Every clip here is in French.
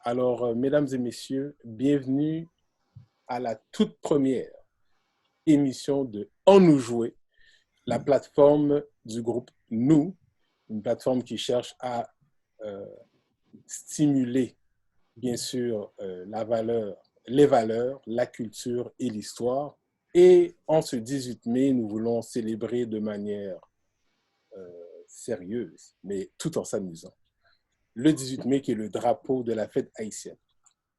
Alors, mesdames et messieurs, bienvenue à la toute première émission de On nous jouer, la plateforme du groupe Nous, une plateforme qui cherche à stimuler, bien sûr, les valeurs, la culture et l'histoire. Et en ce 18 mai, nous voulons célébrer de manière sérieuse, mais tout en s'amusant. Le 18 mai, qui est le drapeau de la fête haïtienne.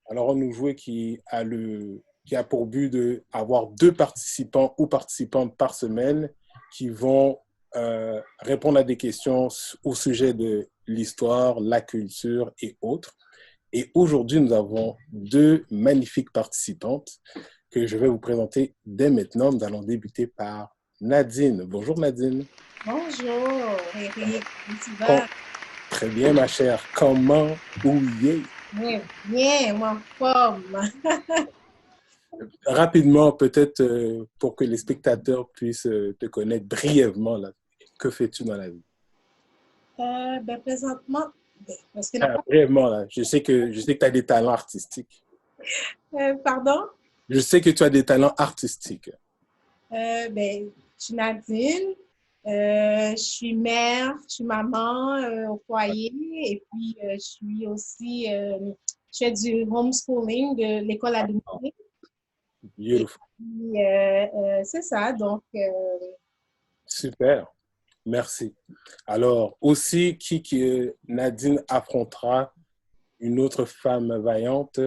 Alors, on nous jouait qui a pour but d'avoir 2 participants ou participantes par semaine qui vont répondre à des questions au sujet de l'histoire, la culture et autres. Et aujourd'hui, nous avons 2 magnifiques participantes que je vais vous présenter dès maintenant. Nous allons débuter par Nadine. Bonjour Nadine. Bonjour, Eric. Comment tu vas? Très bien, ma chère. Comment ouillez? Bien, en forme. Rapidement, peut-être pour que les spectateurs puissent te connaître brièvement, là. Que fais-tu dans la vie? Présentement, parce que Brièvement, là. Je sais que tu as des talents artistiques. pardon, Je sais que tu as des talents artistiques. je suis Nadine, je suis mère, je suis maman au foyer et puis je suis aussi, je fais du homeschooling de l'école à domicile. Et Beautiful. puis, c'est ça, donc Super. Merci. Alors, aussi, Nadine affrontera une autre femme vaillante,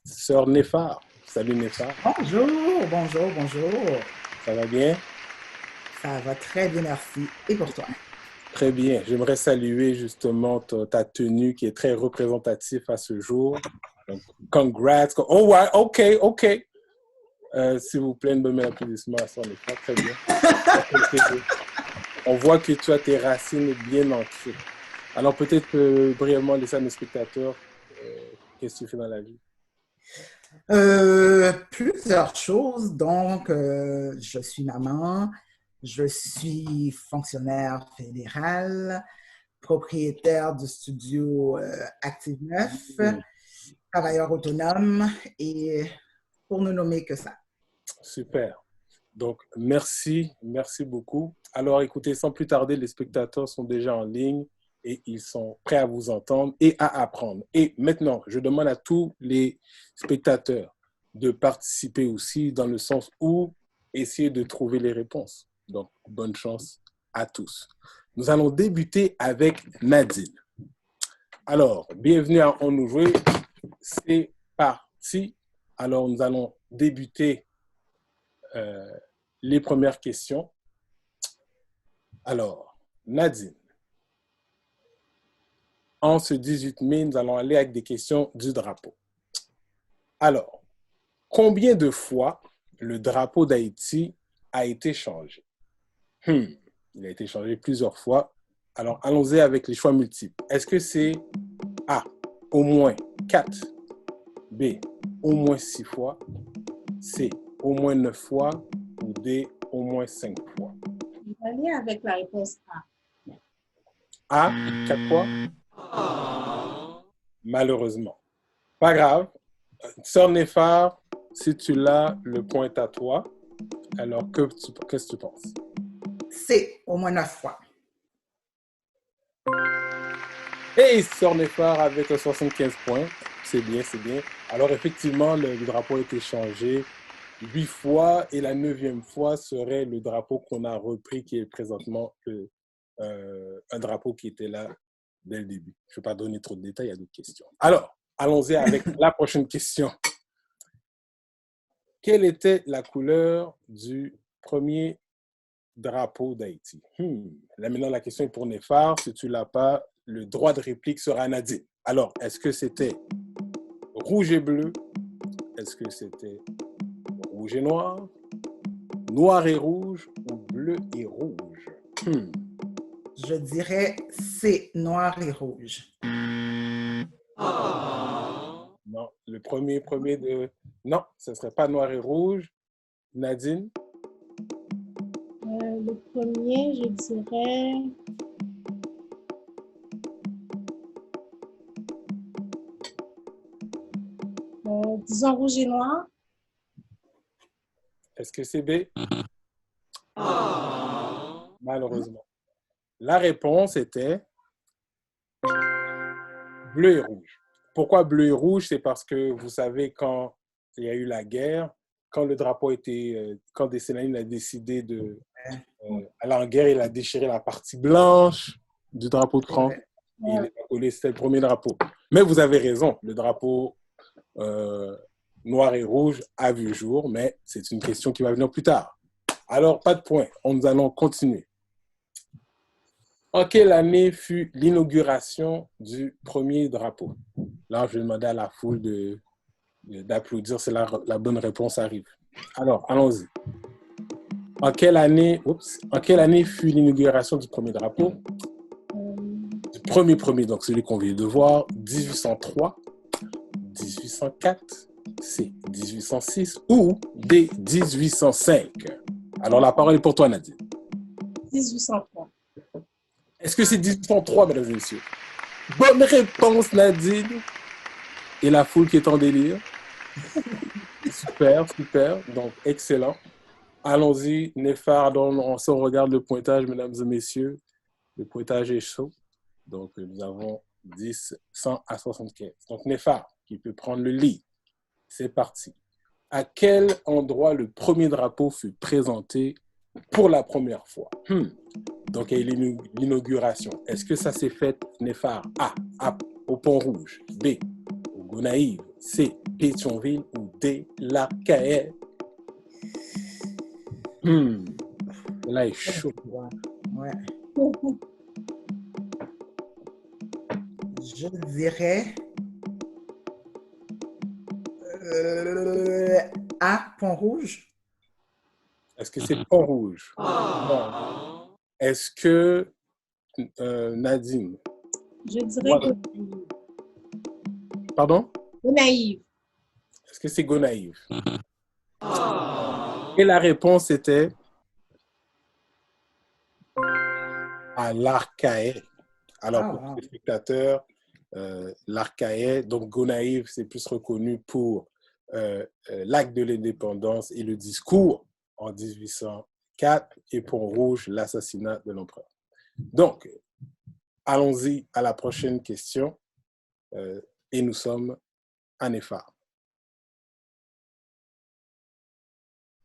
sœur Néphar. Salut Néphar. Bonjour, bonjour, bonjour. Ça va bien? Ça va très bien, merci. Et pour toi? Très bien. J'aimerais saluer justement ta tenue qui est très représentative à ce jour. Donc, congrats. Oh, ouais, OK, OK. S'il vous plaît, me met l'applaudissement à son effort. Très bien. On voit que tu as tes racines bien ancrées. Alors, peut-être brièvement laisser à nos spectateurs qu'est-ce que tu fais dans la vie? Plusieurs choses. Donc, je suis maman, je suis fonctionnaire fédéral, propriétaire du studio Active 9, travailleur autonome et pour ne nommer que ça. Super. Donc, merci beaucoup. Alors, écoutez, sans plus tarder, les spectateurs sont déjà en ligne et ils sont prêts à vous entendre et à apprendre. Et maintenant, je demande à tous les spectateurs de participer aussi dans le sens où essayer de trouver les réponses. Donc, bonne chance à tous. Nous allons débuter avec Nadine. Alors, bienvenue à On nous jouer. C'est parti. Alors, nous allons débuter les premières questions. Alors, Nadine, en ce 18 mai, nous allons aller avec des questions du drapeau. Alors, combien de fois le drapeau d'Haïti a été changé? Il a été changé plusieurs fois. Alors, allons-y avec les choix multiples. Est-ce que c'est A, au moins 4, B, au moins 6 fois, C, au moins 9 fois, ou D, au moins 5 fois? je vais aller avec la réponse A. A, 4 fois? Malheureusement. Pas grave. Sœur Néphar, si tu l'as, le point est à toi. Alors, qu'est-ce que tu penses? C'est au moins 9 fois. Et Sœur Néphar avec 75 points. C'est bien, c'est bien. Alors, effectivement, le drapeau a été changé 8 fois et la 9e fois serait le drapeau qu'on a repris, qui est présentement un drapeau qui était là dès le début. Je ne vais pas donner trop de détails, il y a d'autres questions. Alors, allons-y avec la prochaine question. Quelle était la couleur du premier drapeau d'Haïti? Là, maintenant, la question est pour Néphar. Si tu ne l'as pas, le droit de réplique sera Nadine. Alors, est-ce que c'était rouge et bleu? Est-ce que c'était rouge et noir? Noir et rouge ou bleu et rouge? Je dirais c'est noir et rouge. Non, le premier de... Non, ce ne serait pas noir et rouge. Nadine? Le premier, je dirais Disons rouge et noir. Est-ce que c'est B? Malheureusement. La réponse était bleu et rouge. Pourquoi bleu et rouge? C'est parce que vous savez, quand il y a eu la guerre, quand le drapeau était, quand Dessalines a décidé de aller en guerre, il a déchiré la partie blanche du drapeau de France et il a collé, c'était le premier drapeau. Mais vous avez raison, le drapeau noir et rouge a vu le jour, mais c'est une question qui va venir plus tard. Alors, pas de point, nous allons continuer. En quelle année fut l'inauguration du premier drapeau? Là, je vais demander à la foule d'applaudir si la bonne réponse arrive. Alors, allons-y. En quelle année fut l'inauguration du premier drapeau? Du premier, donc celui qu'on vient de voir, 1803, 1804, C, 1806 ou D, 1805? Alors, la parole est pour toi, Nadine. 1803. Est-ce que c'est 1803, mesdames et messieurs? Bonne réponse, Nadine. Et la foule qui est en délire. Super, super. Donc, excellent. Allons-y, Néphar, on regarde le pointage, mesdames et messieurs. Le pointage est chaud. Donc, nous avons 10, 100 à 75. Donc, Néphar, qui peut prendre le lead. C'est parti. À quel endroit le premier drapeau fut présenté pour la première fois? Donc, il y a l'inauguration. Est-ce que ça s'est fait, Néphar? A, au Pont-Rouge. B, au Gonaïves. C, Pétionville ou D, l'Arcahaie? Là, il est chaud. Ouais. Je dirais A, Pont-Rouge. Est-ce que c'est Pont-Rouge? Non. Est-ce que Nadine? Je dirais Gonaïves. Pardon? Gonaïves. Est-ce que c'est Gonaïves? Et la réponse était à l'Arcahaie. Alors, pour les spectateurs, l'Arcahaie, donc Gonaïves, c'est plus reconnu pour l'acte de l'indépendance et le discours en 1804 et Pont-Rouge, l'assassinat de l'empereur. Donc, allons-y à la prochaine question et nous sommes à Néphar.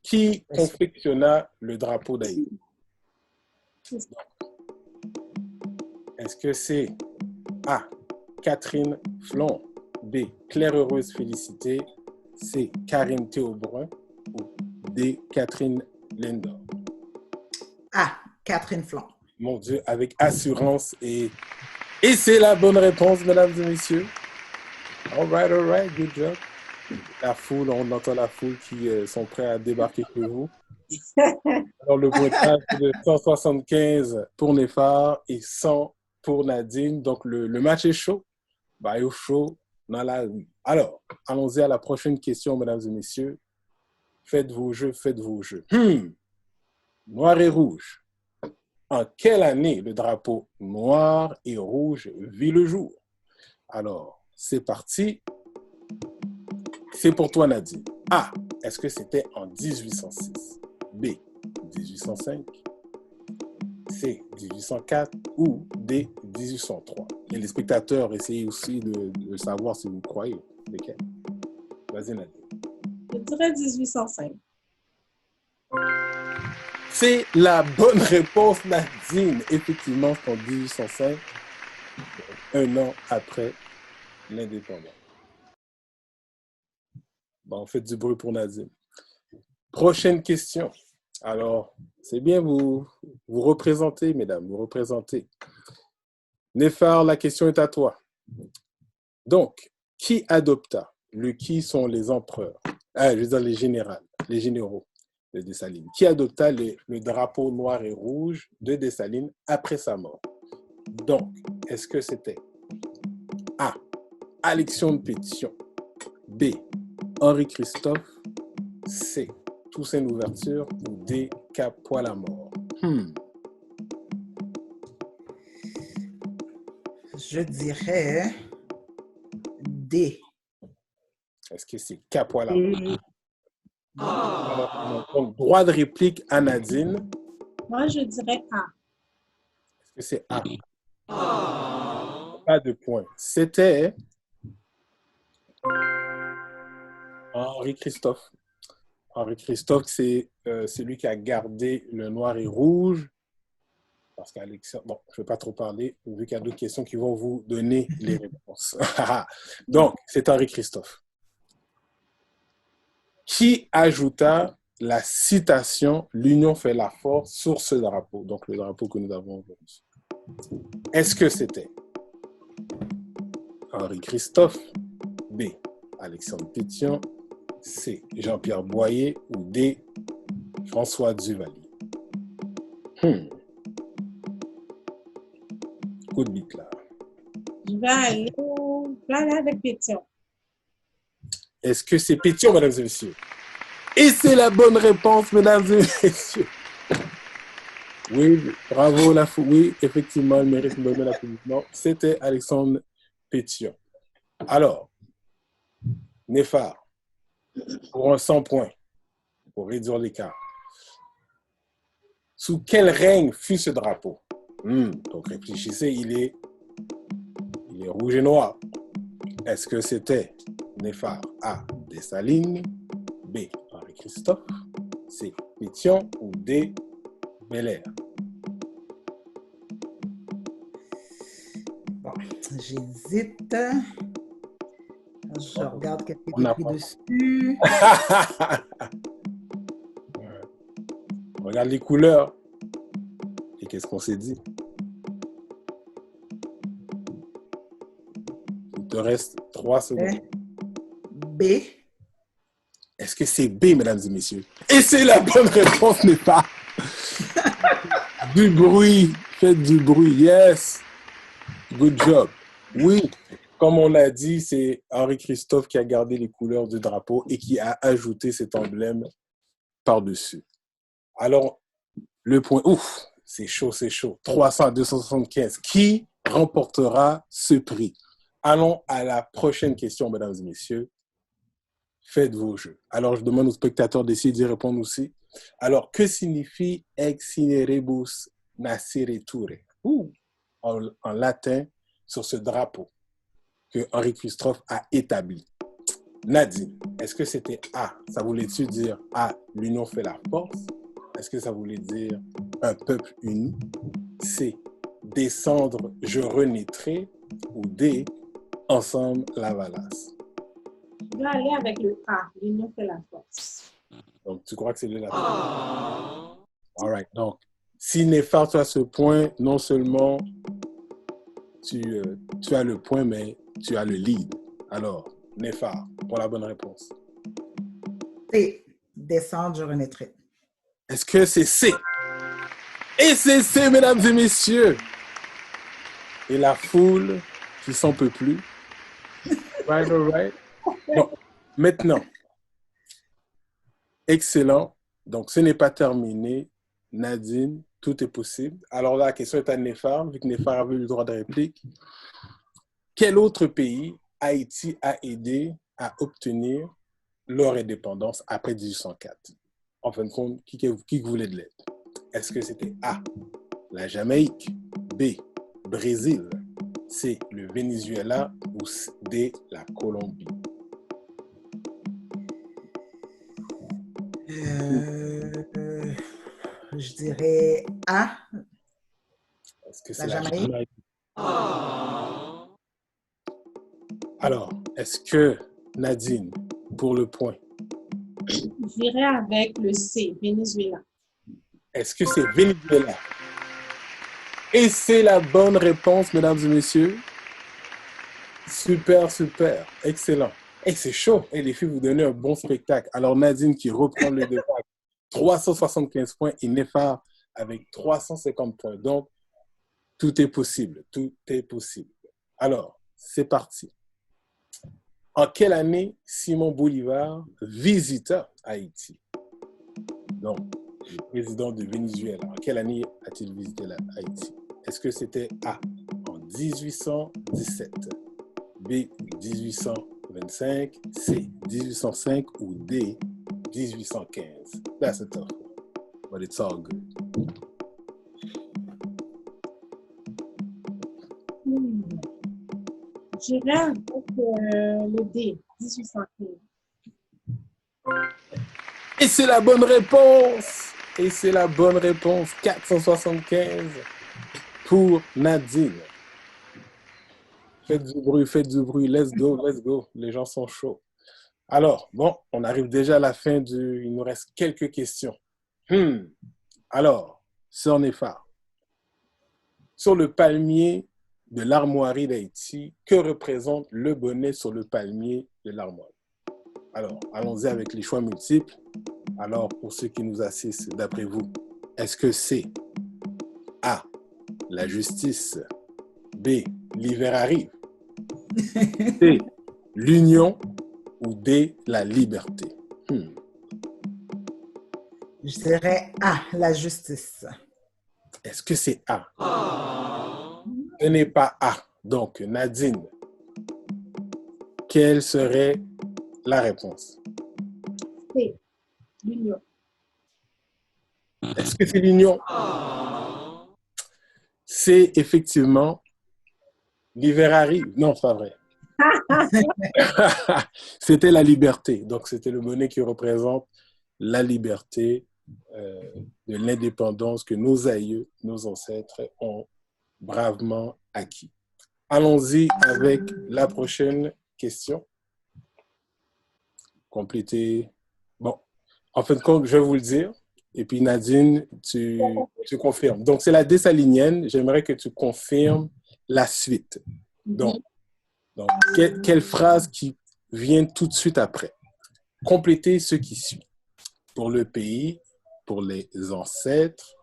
Qui confectionna le drapeau d'Haïti? Est-ce que c'est A, Catherine Flon, B, Claire Heureuse Félicité, C, Karine Théaubrun ou D, Catherine Lindor? A, Catherine Flon. Mon Dieu, avec assurance et c'est la bonne réponse, mesdames et messieurs. All right, good job. La foule, on entend la foule qui sont prêts à débarquer chez vous. Alors, le pointage est de 175 pour Néphar et 100 pour Nadine. Donc, le match est chaud. Bah, il est chaud dans la rue. Alors, allons-y à la prochaine question, mesdames et messieurs. Faites vos jeux. Noir et rouge. En quelle année le drapeau noir et rouge vit le jour? Alors, c'est parti. C'est pour toi, Nadine. A, est-ce que c'était en 1806? B, 1805? C, 1804 ou D, 1803? Et les spectateurs essayent aussi de savoir si vous croyez. Lesquels? Vas-y, Nadine. Je dirais 1805. C'est la bonne réponse, Nadine. Effectivement, c'est en 1805, un an après l'indépendance. Bon, on fait du bruit pour Nadine. Prochaine question. Alors, c'est bien, vous représentez, mesdames, vous représentez. Néphar, la question est à toi. Donc, qui adopta? Qui sont les empereurs? Je veux dire les généraux de Dessalines. Qui adopta le drapeau noir et rouge de Dessalines après sa mort? Donc, est-ce que c'était A, Alexandre Pétion, B, Henri-Christophe, C, Toussaint Louverture ou D, Cap-Poil-à-Mort? Je dirais D. Est-ce que c'est Capois Et Donc, droit de réplique à Nadine. Moi, je dirais A. Est-ce que c'est A? Pas de point. C'était Henri Christophe. Henri Christophe, c'est celui qui a gardé le noir et rouge. Parce qu'Alexandre, bon, je ne vais pas trop parler, vu qu'il y a d'autres questions qui vont vous donner les réponses. Donc, c'est Henri Christophe. Qui ajouta la citation « L'union fait la force » sur ce drapeau, donc le drapeau que nous avons aujourd'hui. Est-ce que c'était Henri Christophe, B. Alexandre Pétion, C. Jean-Pierre Boyer ou D. François Duvalier? Coup de bite là. Je vais aller avec Pétion. Est-ce que c'est Pétion, mesdames et messieurs? Et c'est la bonne réponse, mesdames et messieurs. Oui, bravo la fou. Oui, effectivement, elle mérite une bonne applaudissement. C'était Alexandre Pétion. Alors, Néphar, pour un 100 points, pour réduire l'écart. Sous quel règne fut ce drapeau? Donc réfléchissez, il est rouge et noir. Est-ce que c'était Néphar A. Dessalines, B. Henri Christophe, C. Pétion ou D. Belair? bon, j'hésite. Je regarde qu'est-ce qui On est a écrit pas. dessus. Regarde les couleurs. Et qu'est-ce qu'on s'est dit? Il te reste 3 secondes. B. Est-ce que c'est B, mesdames et messieurs? Et c'est la bonne réponse, n'est pas. Du bruit. Faites du bruit. Yes. Good job. Oui. Comme on l'a dit, c'est Henri Christophe qui a gardé les couleurs du drapeau et qui a ajouté cet emblème par-dessus. Alors, le point, ouf, c'est chaud, c'est chaud. 300 à 275. Qui remportera ce prix? Allons à la prochaine question, mesdames et messieurs. Faites vos jeux. Alors, je demande aux spectateurs d'essayer d'y répondre aussi. Alors, que signifie ex inerebus nascireture? En latin, sur ce drapeau que Henri Christophe a établi. Nadine, est-ce que c'était A? Ça voulait-tu dire A, l'union fait la force? Est-ce que ça voulait dire un peuple uni? C, descendre, je renaîtrai? Ou D, ensemble, la valasse? Je vais aller avec le A. L'union fait la force. Donc, tu crois que c'est le latin? All right. Donc, si Néphar, tu as ce point, non seulement tu as le point, mais tu as le lead. Alors, Néphar, pour la bonne réponse. C. Descendre, je renaîtrai. Est-ce que c'est C? Et c'est C, mesdames et messieurs. Et la foule qui s'en peut plus. Right, all right. Bon, maintenant, excellent. Donc, ce n'est pas terminé. Nadine, tout est possible. Alors là, la question est à Néphar, vu que Néphar avait eu le droit de réplique. Quel autre pays Haïti a aidé à obtenir leur indépendance après 1804? En fin de compte, qui voulait de l'aide? Est-ce que c'était A, la Jamaïque, B, Brésil, C, le Venezuela ou D, la Colombie? Je dirais A. Est-ce que c'est La Jamaïque? Alors, est-ce que Nadine, pour le point, J'irai avec le C, Venezuela. est-ce que c'est Venezuela? Et c'est la bonne réponse, mesdames et messieurs. Super, super. Excellent. Et c'est chaud. Et les filles, vous donnez un bon spectacle. Alors, Nadine qui reprend le débat, 375 points et Néphar avec 350 points. Donc, tout est possible. Tout est possible. Alors, c'est parti. En quelle année Simon Bolivar visita Haïti? Donc, le président de Venezuela. En quelle année a-t-il visité Haïti? Est-ce que c'était A, en 1817, B, 1821, 1825, C. 1805 ou D. 1815? That's a tough one, but it's all good. J'irai avec le D, 1815. Et c'est la bonne réponse! Et c'est la bonne réponse, 475 pour Nadine. Faites du bruit, let's go. Les gens sont chauds. Alors, bon, on arrive déjà à la fin il nous reste quelques questions. Alors, Sœur Néphar, sur le palmier de l'armoirie d'Haïti, que représente le bonnet sur le palmier de l'armoirie? Alors, allons-y avec les choix multiples. Alors, pour ceux qui nous assistent, d'après vous, est-ce que c'est A, la justice, B, l'hiver arrive, C, l'union ou D, la liberté? Je dirais A, la justice. Est-ce que c'est A? Ce n'est pas A. Donc, Nadine, quelle serait la réponse? C, l'union. Est-ce que c'est l'union? C'est effectivement l'hiver arrive. Non, c'est pas vrai. C'était la liberté. Donc, c'était le bonnet qui représente la liberté de l'indépendance que nos aïeux, nos ancêtres ont bravement acquis. Allons-y avec la prochaine question. Compléter. Bon, en fin de compte, je vais vous le dire. Et puis, Nadine, tu confirmes. Donc, c'est la dessalinienne. J'aimerais que tu confirmes la suite. Donc quelle phrase qui vient tout de suite après? Complétez ce qui suit. Pour le pays, pour les ancêtres,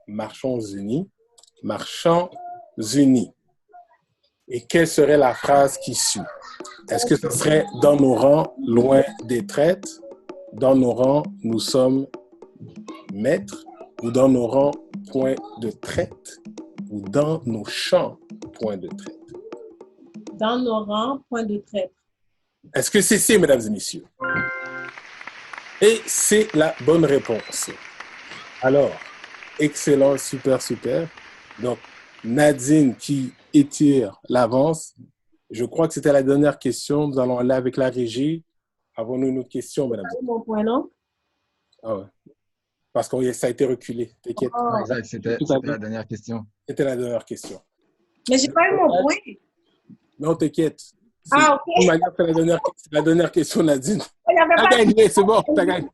marchons unis. Et quelle serait la phrase qui suit? Est-ce que ce serait dans nos rangs, loin des traites? Dans nos rangs, nous sommes maîtres? Ou dans nos rangs, point de traite? Ou dans nos champs, point de traite? Dans nos rangs, point de traite. Est-ce que c'est C, mesdames et messieurs? Et c'est la bonne réponse. Alors, excellent, super. Donc, Nadine qui étire l'avance. Je crois que c'était la dernière question. Nous allons aller avec la régie. Avons-nous une autre question, mesdames? C'est mon point, non? Ah ouais. Parce que ça a été reculé. T'inquiète. Oh. Exact, c'était la dernière question. C'était la dernière question. Mais j'ai pas eu mon point. Non, t'inquiète. Ah, OK. C'est la dernière question, Nadine. Il y avait T'as pas... gagné, c'est bon, t'as gagné.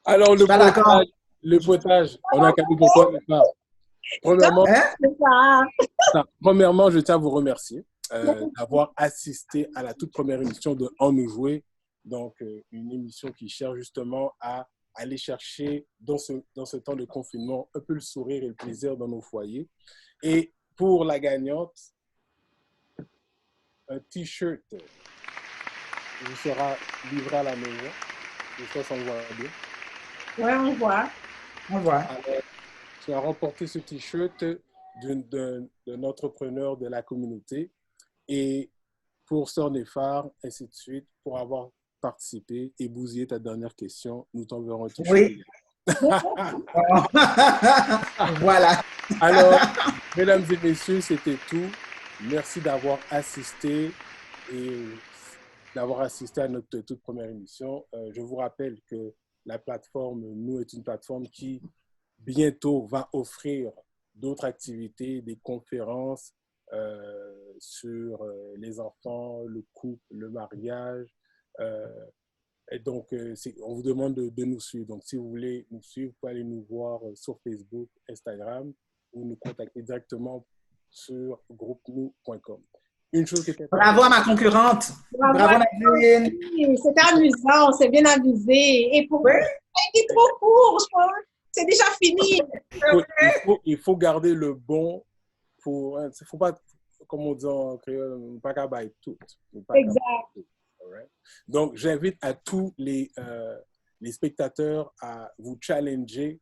Alors, le pointage, on a capté pourquoi on pas. Premièrement, je tiens à vous remercier d'avoir assisté à la toute première émission de En nous jouer. Donc, une émission qui cherche justement à aller chercher dans ce temps de confinement un peu le sourire et le plaisir dans nos foyers. Et pour la gagnante, un T-shirt vous sera livré à la maison. J'espère que ça voit bien. Oui, on voit. Alors, tu as remporté ce T-shirt d'un entrepreneur de la communauté. Et pour Sœur Néphar, ainsi de suite, pour avoir participé et bousillé ta dernière question, nous t'enverrons un T-shirt. Oui. Voilà. Alors, mesdames et messieurs, c'était tout. Merci d'avoir assisté à notre toute première émission. Je vous rappelle que la plateforme Nous est une plateforme qui bientôt va offrir d'autres activités, des conférences sur les enfants, le couple, le mariage. Et donc, on vous demande de nous suivre. Donc, si vous voulez nous suivre, vous pouvez aller nous voir sur Facebook, Instagram ou nous contacter directement sur groupenoux.com. Une chose qui était... Bravo à ma concurrente. Bravo Nadine. C'était amusant, on s'est bien amusé. Et pour ça a été trop court, je pense. C'est déjà fini. Il faut garder le bon pour... Il ne faut pas, comme on dit en créole, pas qu'à bailler tout. Exact. Right? Donc, j'invite à tous les spectateurs à vous challenger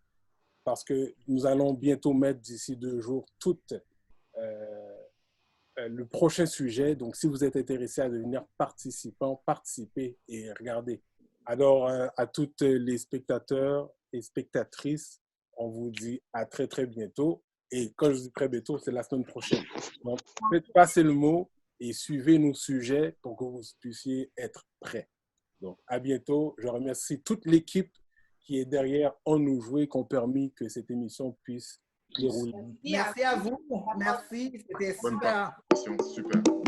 parce que nous allons bientôt mettre d'ici 2 jours toutes le prochain sujet. Donc, si vous êtes intéressé à devenir participant, participez et regardez. Alors, à toutes les spectateurs et spectatrices, on vous dit à très, très bientôt. Et quand je dis très bientôt, c'est la semaine prochaine. Donc, faites passer le mot et suivez nos sujets pour que vous puissiez être prêts. Donc, à bientôt. Je remercie toute l'équipe qui est derrière On nous jouer, qui ont permis que cette émission puisse dérouler. Merci à vous. Merci. C'était Bonne super. participation, super.